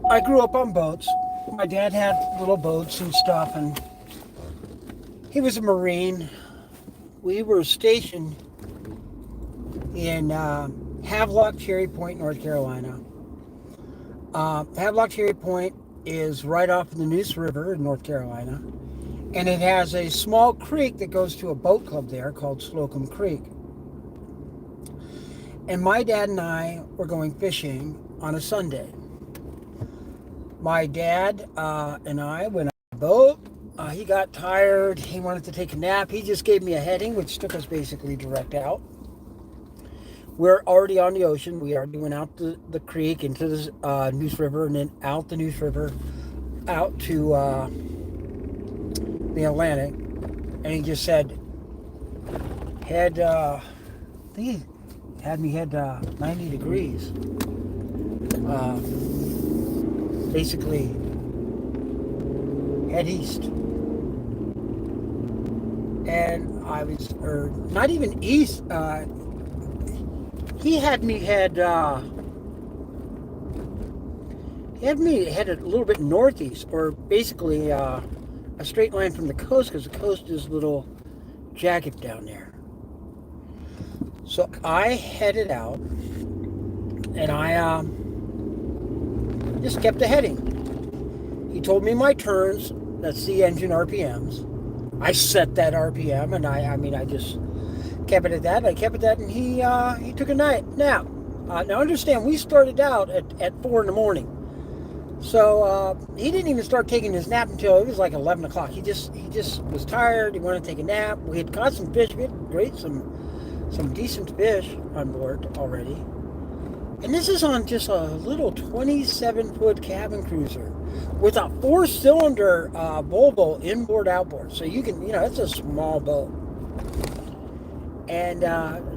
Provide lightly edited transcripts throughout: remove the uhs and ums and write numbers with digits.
I grew up on boats. My dad had little boats and stuff, and he was a Marine. We were stationed in Havelock, Cherry Point, North Carolina. Havelock, Cherry Point is right off of the Neuse River in North Carolina, and it has a small creek that goes to a boat club there called Slocum Creek. And my dad and I were going fishing on a Sunday. My dad and I went on a boat. He got tired. He wanted to take a nap. He just gave me a heading, which took us basically direct out. We're already on the ocean. We already went out the creek into the Neuse River and then out the Neuse River out to the Atlantic. And he just said, I think he had me head 90 degrees. Basically, head east. And I was, or not even east, he had me head a little bit northeast, or basically a straight line from the coast, because the coast is a little jagged down there. So I headed out, and I just kept the heading. He told me my turns, that's the engine RPMs. I set that RPM, and I just kept it at that. I kept it at that, and he took a nap. Now understand, we started out at 4 in the morning. So he didn't even start taking his nap until it was like 11 o'clock. He just was tired. He wanted to take a nap. We had caught some fish. We had some decent fish on board already. And this is on just a little 27-foot cabin cruiser with a 4-cylinder Volvo inboard-outboard. So you can, it's a small boat. And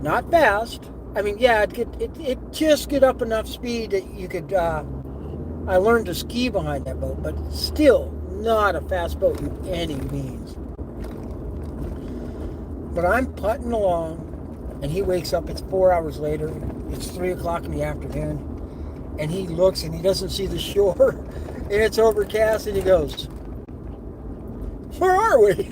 not fast. I mean, yeah, it just get up enough speed that you could, I learned to ski behind that boat, but still not a fast boat in any means. But I'm putting along, and he wakes up, it's 4 hours later, it's 3 o'clock in the afternoon, and he looks and he doesn't see the shore, and it's overcast, and he goes, "Where are we?"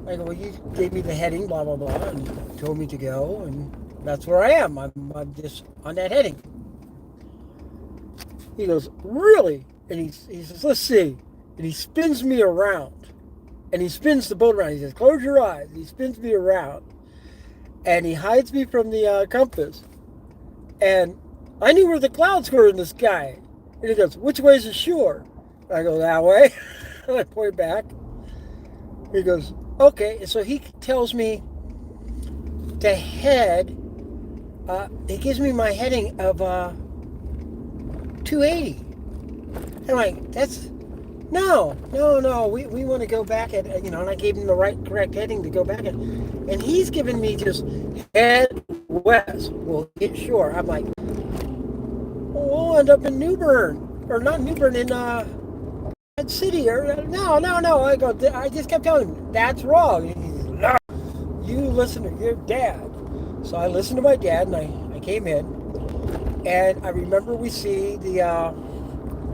I go, "Well, you gave me the heading, blah, blah, blah, and told me to go, and that's where I am. I'm just on that heading." He goes, "Really?" And he says, "Let's see." And he spins me around, and he spins the boat around. He says, "Close your eyes." He spins me around, and he hides me from the compass. And I knew where the clouds were in the sky. And he goes, "Which way is the shore?" I go, "That way." And I point back. He goes, "Okay." And so he tells me to head. He gives me my heading of 280. And I'm like, "That's no. We want to go back at, and I gave him the correct heading to go back at, and he's giving me just head west. We'll get shore." I'm like, "We'll end up in New Bern, or not New Bern, in Red City, or no." I just kept telling him, "That's wrong." And he's like, "No, you listen to your dad." So I listened to my dad, and I came in, and I remember we see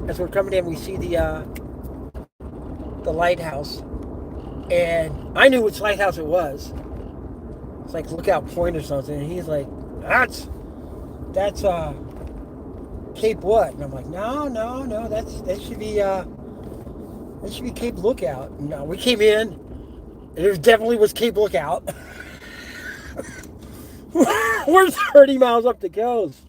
as we're coming in, we see the lighthouse, and I knew which lighthouse it was. It's like Lookout Point or something. And he's like, that's Cape what? And I'm like, no, that should be Cape Lookout. And we came in, and it definitely was Cape Lookout. We're 30 miles up the coast,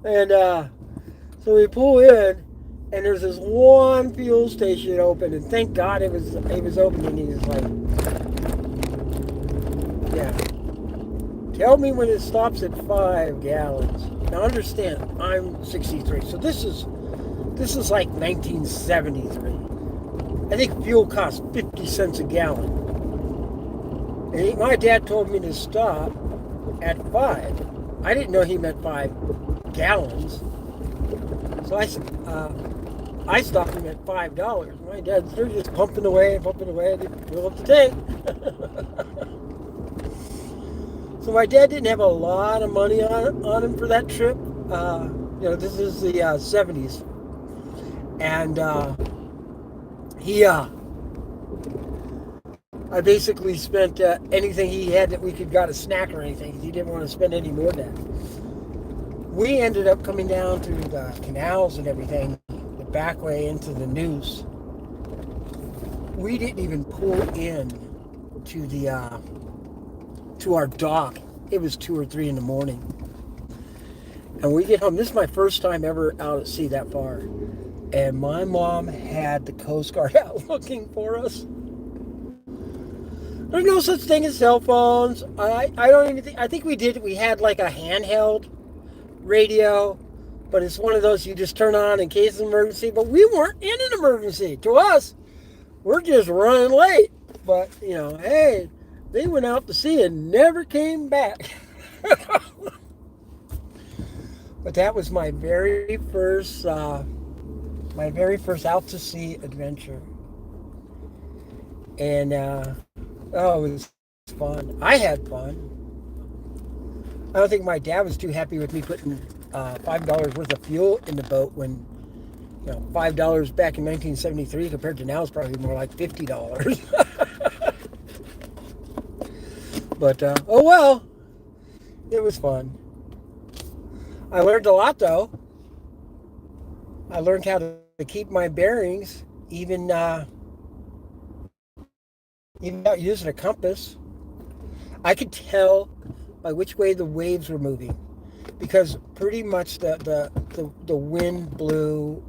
and so we pull in, and there's this one fuel station open, and thank God it was open. And he's like, "Yeah, tell me when it stops at 5 gallons." Now understand, I'm 63, so this is like 1973. I think fuel costs 50 cents a gallon. And my dad told me to stop at 5. I didn't know he meant 5 gallons. So I stopped him at $5. My dad's, they're just pumping away, they fill up the tank. So my dad didn't have a lot of money on him for that trip. This is the 70s. And I basically spent anything he had that we could got a snack or anything. He didn't want to spend any more than that. We ended up coming down through the canals and everything, the back way into the Neuse. We didn't even pull in to the to our dock. It was 2 or 3 in the morning. And we get home. This is my first time ever out at sea that far. And my mom had the Coast Guard out looking for us. There's no such thing as cell phones. I don't even think, I think we had like a handheld radio, but it's one of those you just turn on in case of emergency. But we weren't in an emergency. To us, we're just running late. But, hey, they went out to sea and never came back. But that was my very first out to sea adventure. And it was fun. I had fun. I don't think my dad was too happy with me putting $5 worth of fuel in the boat when, $5 back in 1973 compared to now is probably more like $50. But, oh well, it was fun. I learned a lot, though. I learned how to keep my bearings, even without using a compass. I could tell by which way the waves were moving, because pretty much the wind blew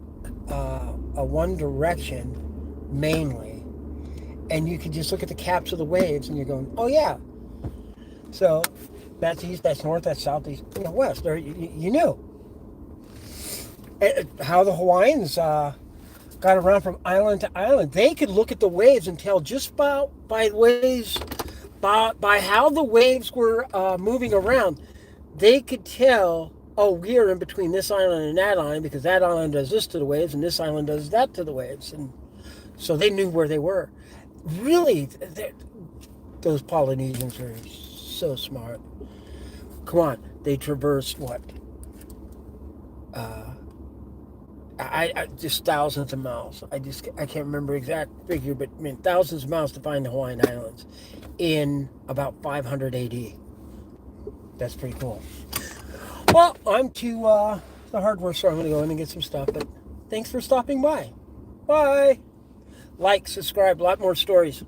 a one direction mainly, and you could just look at the caps of the waves and you're going, oh yeah. So that's east, that's north, that's southeast, west. Or you knew. How the Hawaiians got around from island to island. They could look at the waves and tell just by how the waves were moving around. They could tell, oh, we are in between this island and that island because that island does this to the waves and this island does that to the waves. And so they knew where they were. Really, those Polynesians are so smart. Come on, they traversed what? I just thousands of miles. I can't remember exact figure, but thousands of miles to find the Hawaiian Islands in about 500 AD. That's pretty cool. Well, I'm to the hardware store. I'm going to go in and get some stuff, but thanks for stopping by. Bye. Like, subscribe, a lot more stories.